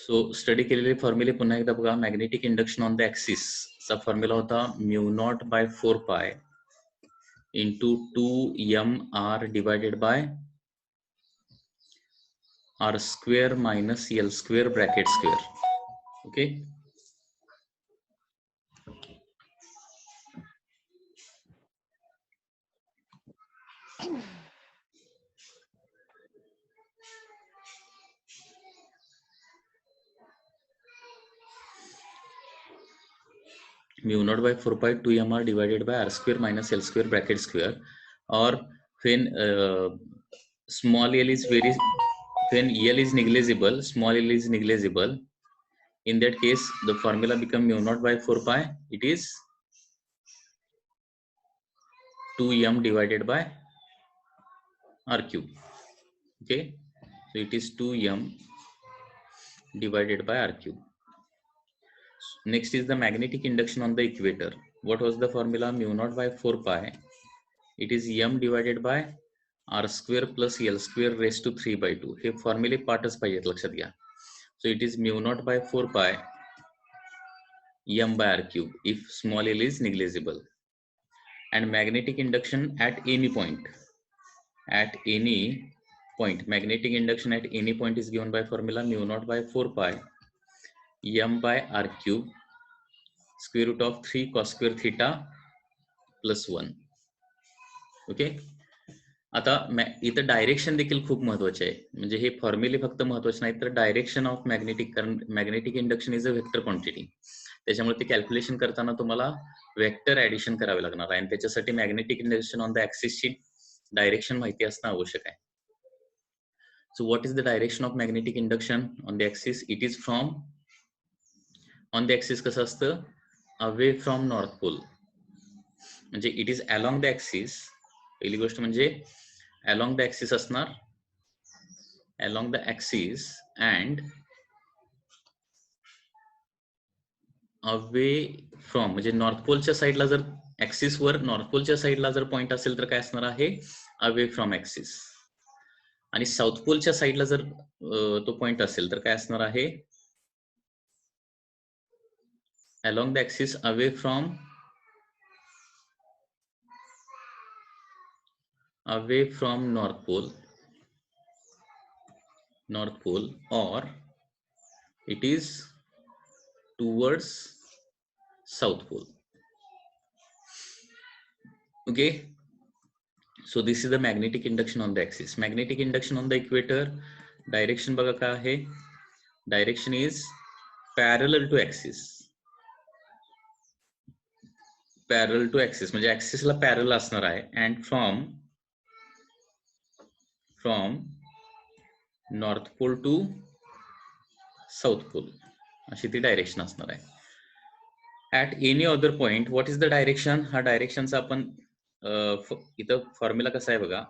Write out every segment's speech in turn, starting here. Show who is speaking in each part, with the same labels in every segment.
Speaker 1: So study केलेले फॉर्म्युले पुन्हा एकदा बघा. Magnetic induction on the axis चा फॉर्म्युला होता μ0/4π into 2mr divided by r square minus l square bracket square. Okay, μ0/4π 2mr divided by r square minus l square bracket square, or when small l is very, when l is negligible, small l is negligible, in that case the formula become μ0/4π, it is 2m divided by r cube. Okay, so it is 2m divided by r cube. Next is the magnetic induction on the equator. What was the formula? μ0/4π, it is m divided by r square plus l square raised to 3/2. हे फॉर्म्युले पार्टच पाहिजेत, लक्षात घ्या. So it is μ0/4π m by r cube if small l is negligible. And magnetic induction at any point, magnetic induction at any point is given by formula μ0/4π m by r cube square root of 3 cos square theta plus 1. Okay, आता इथं direction देखील खूप महत्वाचे आहे. म्हणजे हे फॉर्म्युले फक्त महत्वाचे नाही तर डायरेक्शन ऑफ मॅग्नेटिक, कारण magnetic induction is a vector quantity. त्याच्यामुळे ते कॅल्क्युलेशन करताना तुम्हाला वेक्टर ऍडिशन करावे लागणार आहे आणि त्याच्यासाठी मॅग्नेटिक इंडक्शन ऑन द ऍक्सिसची डायरेक्शन माहिती असणं आवश्यक आहे. So what is the direction of magnetic induction on the axis? It is from, on the axis कसं असतं, अवे फ्रॉम नॉर्थ पोल. म्हणजे it is along the axis. पहिली गोष्ट म्हणजे अलॉंग द ऍक्सिस असणार, along the axis and away from, म्हणजे north पोलच्या साईडला जर ऍक्सिस वर नॉर्थ पोलच्या साईडला जर पॉइंट असेल तर काय असणार आहे, अवे फ्रॉम ऍक्सिस. आणि साऊथ पोलच्या साईडला जर तो पॉइंट असेल तर काय असणार आहे, along the axis away from north pole or it is towards south pole. Okay, so this is the magnetic induction on the axis. Magnetic induction on the equator, direction बघा काय आहे, direction is parallel to axis. Parallel to axis म्हणजे axis ला parallel असणार आहे. and from north pole to south pole अशी ती direction असणार आहे. At any other point, what is the direction? हा डायरेक्शनचा आपण इथं फॉर्म्युला कसा आहे बघा,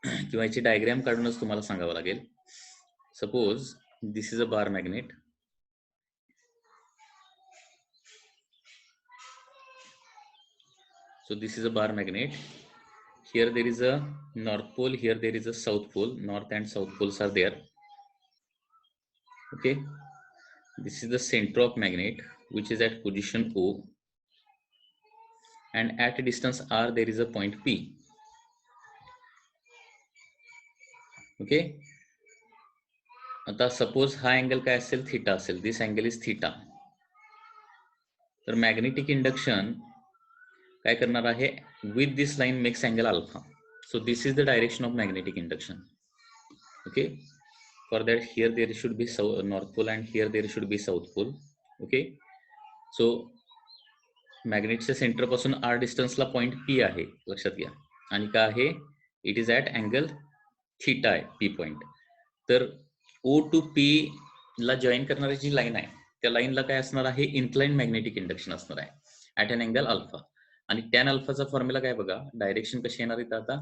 Speaker 1: किंवा याची डायग्राम काढूनच तुम्हाला सांगावं लागेल. Suppose this is a bar magnet. So this is a bar magnet. Here there is a north pole, here there is a south pole. North and south poles are there. Okay, this is the center of magnet which is at position O, and at a distance R there is a point P. Okay, आता suppose हा angle काय असेल, theta असेल. This angle is theta. तर magnetic induction काय करणार आहे, with this line makes angle alpha. So this is the direction of magnetic induction. Okay, for that here there should be north pole and here there should be south pole. Okay, so मॅग्नेटच्या centre पासून r डिस्टन्सला point P आहे, लक्षात घ्या. आणि काय आहे, it is at angle theta आहे P पॉइंट. तर O टू P ला जॉईन करणारी जी लाईन आहे त्या लाईनला काय असणार आहे, इन्क्लाइन मॅग्नेटिक इंडक्शन असणार आहे ऍट अन अँगल अल्फा. आणि टॅन अल्फाचा फॉर्म्युला काय बघा, डायरेक्शन कशी येणार आहे आता,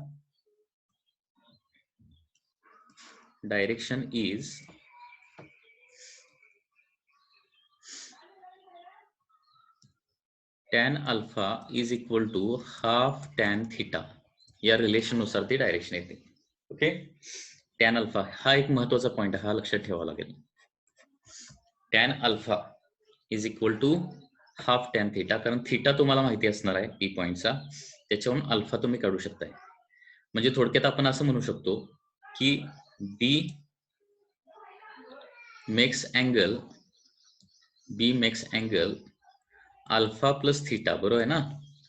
Speaker 1: direction is tan alpha is equal to half tan theta. या रिलेशन नुसार ती डायरेक्शन येते. ओके, टॅन अल्फा हा एक महत्वाचा पॉइंट आहे, हा लक्षात ठेवावा लागेल. Tan alpha is equal to half tan theta, कारण थिटा तुम्हाला माहिती असणार आहे पी पॉइंटचा, त्याच्यावरून अल्फा तुम्ही काढू शकताय. म्हणजे थोडक्यात आपण असं म्हणू शकतो की B makes angle alpha plus theta, बरोबर आहे ना,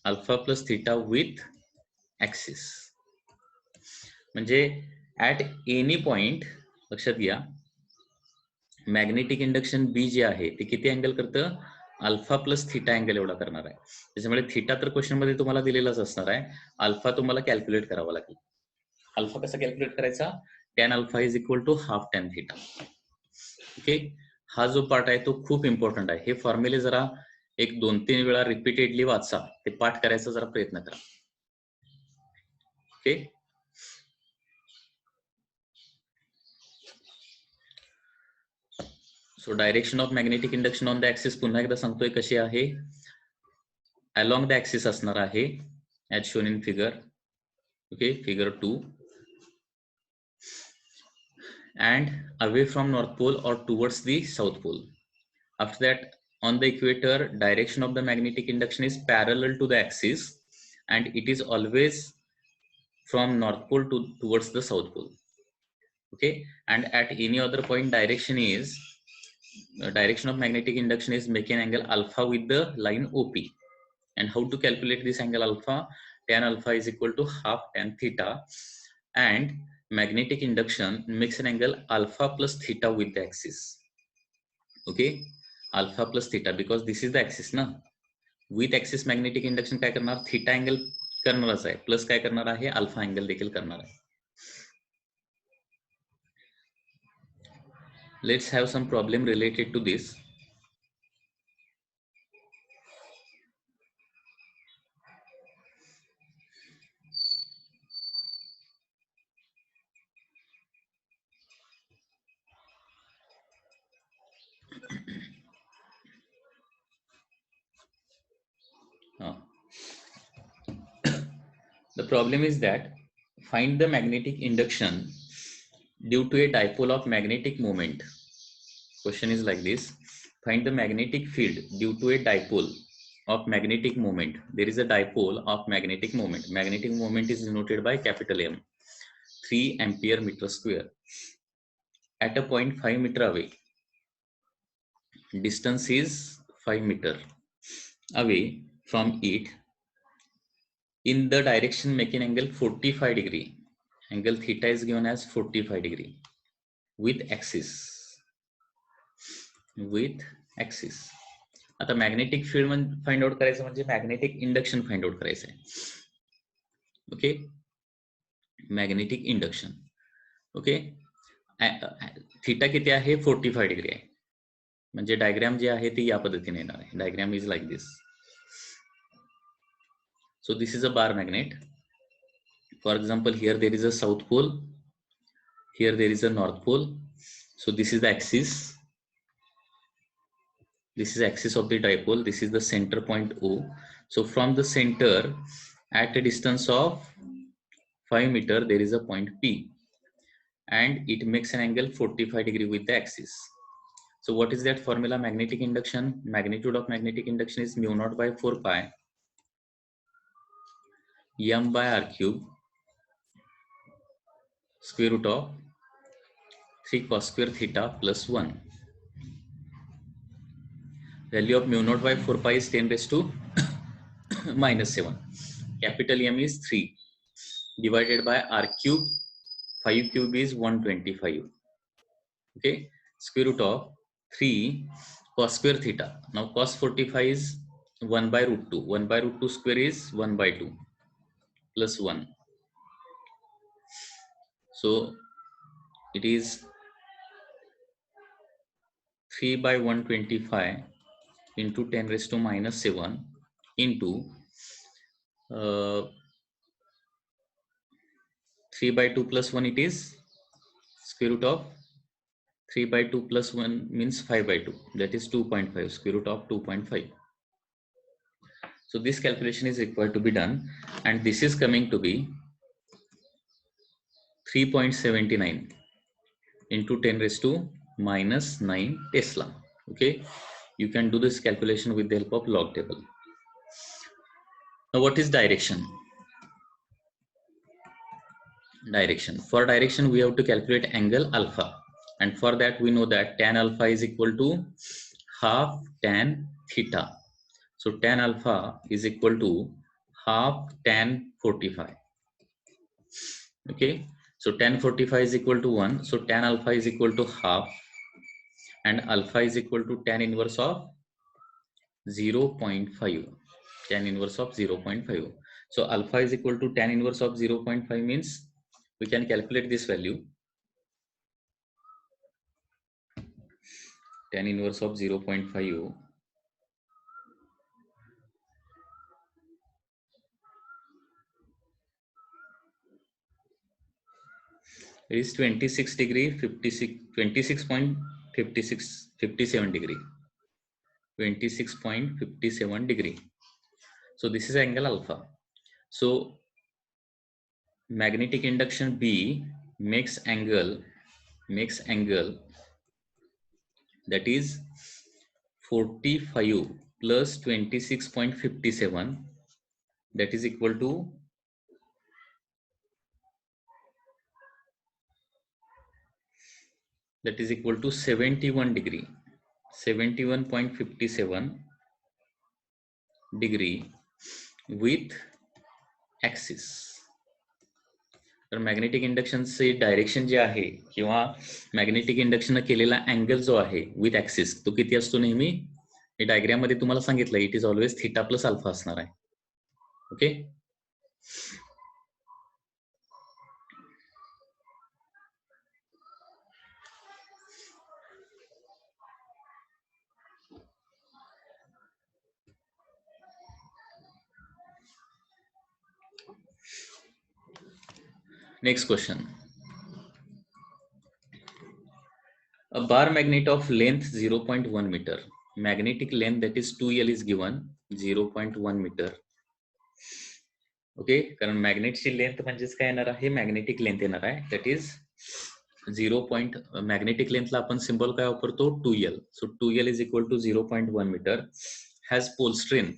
Speaker 1: alpha plus theta with axis. म्हणजे ऍट एनी पॉइंट लक्षात घ्या, मॅग्नेटिक इंडक्शन बी जे आहे ते किती अँगल करतं, अल्फा प्लस थीटा अँगल एवढा करणार आहे. त्याच्यामुळे थीटा तर क्वेश्चन मध्ये तुम्हाला दिलेलाच असणार आहे, अल्फा तुम्हाला कॅल्क्युलेट करावा लागेल. अल्फा कसा कॅल्क्युलेट करायचा, tan alpha is equal to half tan theta. Okay, हा जो पार्ट आहे तो खूप इम्पॉर्टंट आहे. हे फॉर्म्युले जरा एक 2-3 वेळा रिपीटेडली वाचा, ते पाठ करायचा जरा प्रयत्न करा. Okay, so direction of magnetic induction on the axis पुन्हा एकदा सांगतोय कशी आहे, अलॉंग द ऍक्सिस असणार आहे as shown in figure. Okay, figure 2, and away from North Pole or towards the South Pole. After that, on the equator, direction of the magnetic induction is parallel to the axis, and it is always from North Pole towards the South Pole. Okay, and at any other point, direction of magnetic induction is making angle alpha with the line OP. And how to calculate this angle alpha? Tan alpha is equal to half tan theta, and magnetic induction makes an angle alpha plus theta with the axis. Okay, alpha plus theta, because this is the axis ना, with axis magnetic induction काय करणार, theta angle करणारच आहे, plus काय करणार आहे, alpha angle देखील करणार आहे. Let's have some problem related to this. The problem is that find the magnetic induction due to a dipole of magnetic moment. Question is like this: find the magnetic field due to a dipole of magnetic moment. There is a dipole of magnetic moment. Magnetic moment is denoted by capital M, 3 ampere meter square. At a point 5 meter away, distance is 5 meter away from it, in the direction making angle 45 degree. Angle theta is given as 45 degree with axis. आता magnetic field find out करायचं म्हणजे magnetic induction find out करायचं आहे. Okay, magnetic induction. Okay, theta किती आहे, 45 degree आहे. म्हणजे diagram जे आहे ते या पद्धतीने येणार आहे. Diagram is like this. So this is a bar magnet. For example, here there is a south pole, here there is a north pole. So this is the axis. This is axis of the dipole. This is the center point O. So from the center, at a distance of 5 meter, there is a point P, and it makes an angle 45 degree with the axis. So what is that formula? Magnetic induction, magnitude of magnetic induction is mu naught by 4 pi m by r cube square root of 3 cos square theta plus 1. Value of mu naught by 4 pi is 10 raised to minus 7. Capital M is 3 divided by r cube. 5 cube is 125. Okay, square root of 3 cos square theta. Now cos 45 is 1 by root 2. 1 by root 2 square is 1 by 2 plus 1. So it is 3 by 125 into 10 raised to minus 7 into 3 by 2 plus 1, it is square root of 3 by 2 plus 1 means 5 by 2, that is 2.5, square root of 2.5. So this calculation is required to be done, and this is coming to be 3.79 into 10 raised to minus 9 Tesla. Okay, you can do this calculation with the help of log table. Now what is direction? Direction. For direction we have to calculate angle alpha, and for that we know that tan alpha is equal to half tan theta. So tan alpha is equal to half tan 45. Okay, so tan 45 is equal to 1, so tan alpha is equal to half, and alpha is equal to tan inverse of 0.5. Tan inverse of 0.5. So alpha is equal to tan inverse of 0.5 means we can calculate this value. Tan inverse of 0.5 is 26 degree 57 degree. 26.57 degree. So this is angle alpha. So magnetic induction B makes angle that is 45 plus 26.57, that is equal to 71 degree, 71.57 degree with axis. तर magnetic इंडक्शनचे direction जे आहे किंवा magnetic induction केलेला angle जो आहे with axis तो किती असतो नेहमी हे डायग्राम मध्ये तुम्हाला सांगितलं it is always theta plus alpha असणार आहे. Okay, next question. A bar magnet of length 0.1 meter, magnetic length that is 2L is given 0.1 meter. Okay, कारण मॅग्नेटची लेंथ म्हणजेच काय येणार आहे, मॅग्नेटिक लेंथ येणार आहे दॅट इज 0. मॅग्नेटिक लेंथला आपण सिंबल काय वापरतो 2L. So 2L is equal to 0.1 metre. Has pole strength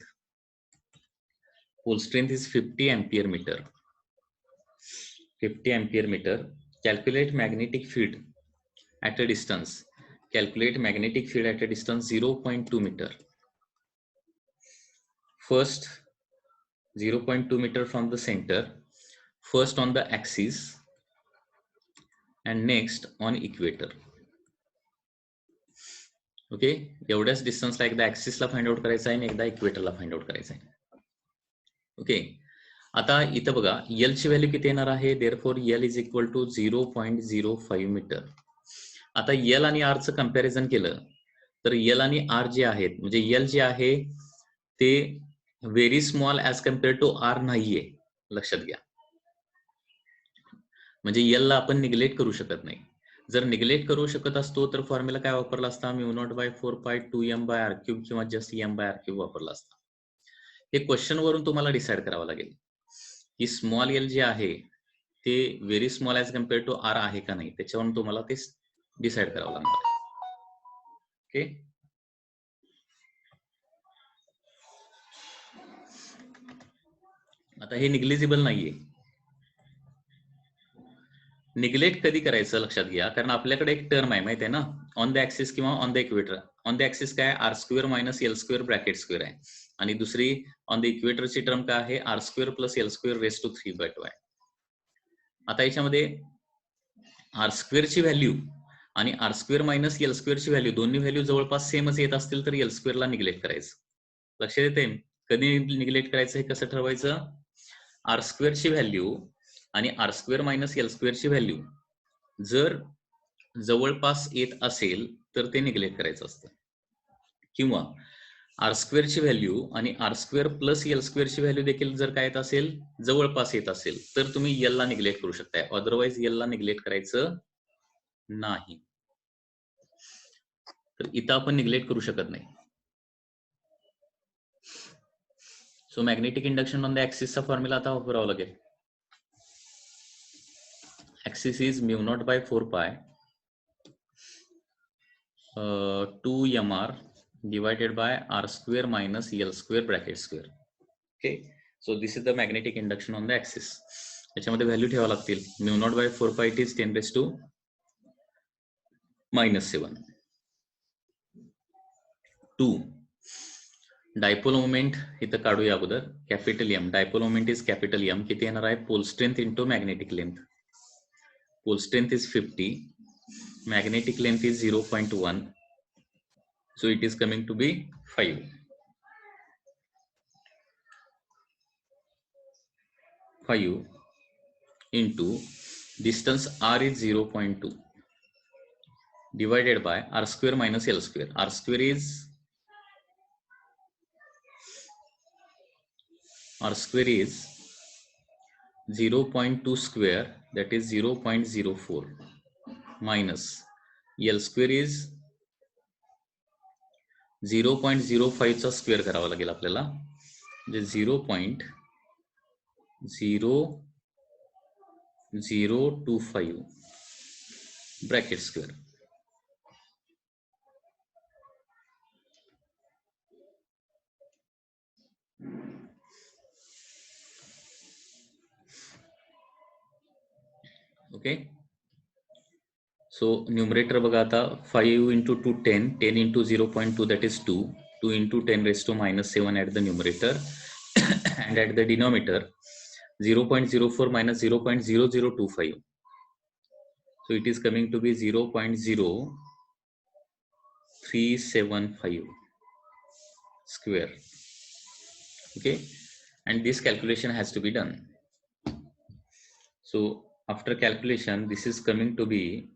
Speaker 1: is 50 ampere meter. 50 ampere meter. Calculate magnetic field at a distance. Calculate magnetic field at a distance 0.2 meter. First 0.2 meter from the center, first on the axis and next on equator. Okay, एवढ्याच डिस्टन्सला एकदा ऍक्सिसला find out करायचं आहे आणि एकदा इक्वेटरला find out करायचं आहे. Okay, आता इथं बघा एल ची व्हॅल्यू किती येणार आहे, therefore L is equal to 0.05 metre. आता एल आणि आर चं कंपॅरिझन केलं तर एल आणि आर जे आहेत म्हणजे एल जे आहे ते very small as compare to R नाहीये, लक्षात घ्या. म्हणजे एल ला आपण निग्लेक्ट करू शकत नाही. जर निग्लेक्ट करू शकत असतो तर फॉर्म्युला काय वापरला असता, μ0/4π 2m/r³ किंवा जस्ट m/r³ वापरला असता. हे क्वेश्चन वरून तुम्हाला डिसाइड करावं लागेल की स्मॉल एल जे आहे ते very small as compare to R आहे का नाही, त्याच्यावरून तुम्हाला ते डिसाइड करावं लागणार. ओके, आता हे निग्लिजिबल नाहीये. निग्लेक्ट कधी करायचं लक्षात घ्या, कारण आपल्याकडे एक टर्म आहे माहिती आहे ना, ऑन द ऍक्सिस किंवा on the equator. On the axis काय r² - l² ब्रॅकेट स्क्वेअर आहे आणि दुसरी ऑन द इक्वेटरची टर्म काय आहे r² + l² रेज टू 3/2 आहे. आता याच्यामध्ये r² ची व्हॅल्यू आणि r² - l² ची व्हॅल्यू दोन्ही व्हॅल्यू जवळपास सेमच येत असतील तर l² ला निग्लेक्ट करायचं. लक्षात येते कधी निग्लेक्ट करायचं, हे कसं ठरवायचं, r² ची व्हॅल्यू आणि r² - l² ची व्हॅल्यू जर जवळपास येत असेल तर ते निग्लेक्ट करायचं असतं, किंवा r² ची व्हॅल्यू आणि r² + l² ची व्हॅल्यू देखील जर काय येत असेल जवळपास येत असेल तर तुम्ही l ला निग्लेक्ट करू शकताय, अदरवाइज l ला निग्लेक्ट करायचं नाही. तर इथं आपण निग्लेक्ट करू शकत नाही. So magnetic induction on the ऍक्सिसचा फॉर्म्युला आता वापरावा लागेल. Axis is μ0/4π 2mr divided by r square minus l square bracket square. Okay, so this is the magnetic induction on the axis. याच्यामध्ये व्हॅल्यू ठेवावं लागतील. Mu naught by 4 pi it is 10⁻⁻⁷. 2 dipole moment इथं काढूया अगोदर. Capital M, dipole moment is capital M. किती येणार आहे? Pole strength into magnetic length. Pole strength is 50, magnetic length is 0.1, so it is coming to be 5. 5 into distance r is 0.2 divided by r square minus l square. R square is 0.2 square, that is 0.04, minus l square is 0.05 चा square करावा लागेल आपल्याला, म्हणजे 0.0025 bracket square. Okay, so numerator बघा आता. 5 into 2 10, 10 into 0.2 that is 2, 2 into 10⁻⁻7 at the numerator and at the denominator 0.04 minus 0.0025, so it is coming to be 0.0375 square. Okay, and this calculation has to be done. So after calculation, this is coming to be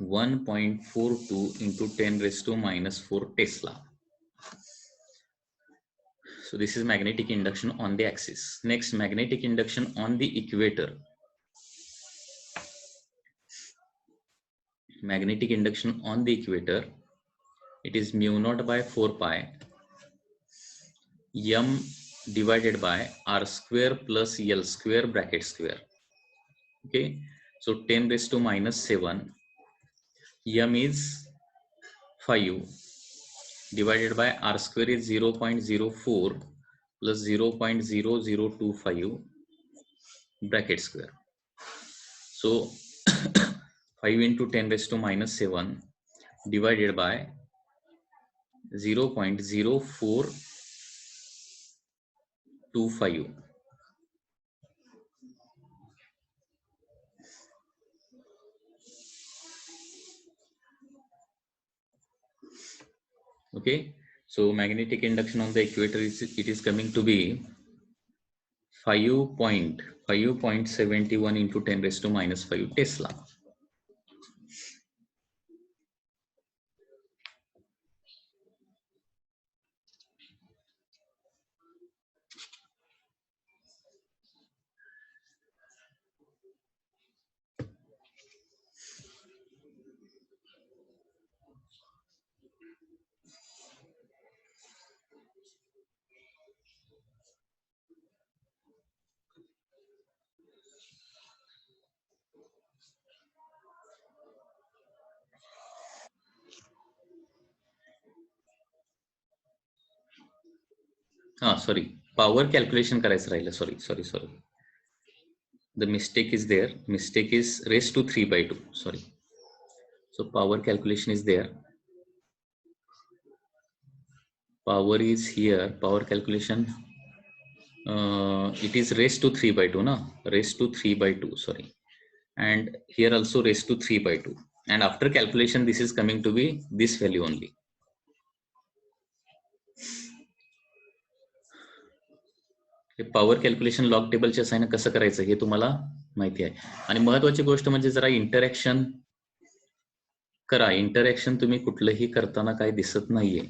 Speaker 1: 1.42 into 10⁻⁻4 Tesla. So this is magnetic induction on the axis. Next, magnetic induction on the equator. Magnetic induction on the equator, it is mu naught by 4 pi m divided by r square plus l square bracket square. Okay, so 10⁻⁻7, m is 5 divided by r square is 0.04 plus 0.0025 bracket square. So 5 into 10⁻⁻7 divided by 0.0425. Okay, so magnetic induction on the equator is, it is coming to be 5.71 into 10⁻⁻5 Tesla. Sorry, power calculation करायचं राहिलं. Sorry. The mistake is there. Mistake is raised to 3/2. Sorry. So power calculation is there. Power is here. Power calculation. It is raised to 3/2, na? Raised to 3/2. Sorry. And here also raised to 3/2. And after calculation, this is coming to be this value only. Power calculation log टेबलच्या साहाय्याने कसं करायचं हे तुम्हाला माहिती आहे. आणि महत्वाची गोष्ट म्हणजे जरा इंटरॅक्शन करा. इंटरॅक्शन तुम्ही कुठलंही करताना काही दिसत नाहीये.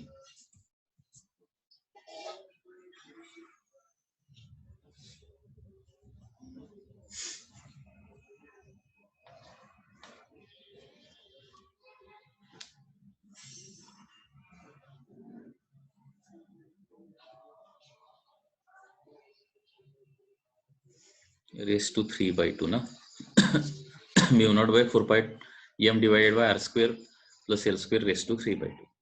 Speaker 1: raised to 3/2 ना. mu naught by 4 pi m divided by r square plus L square raised to 3 by 2.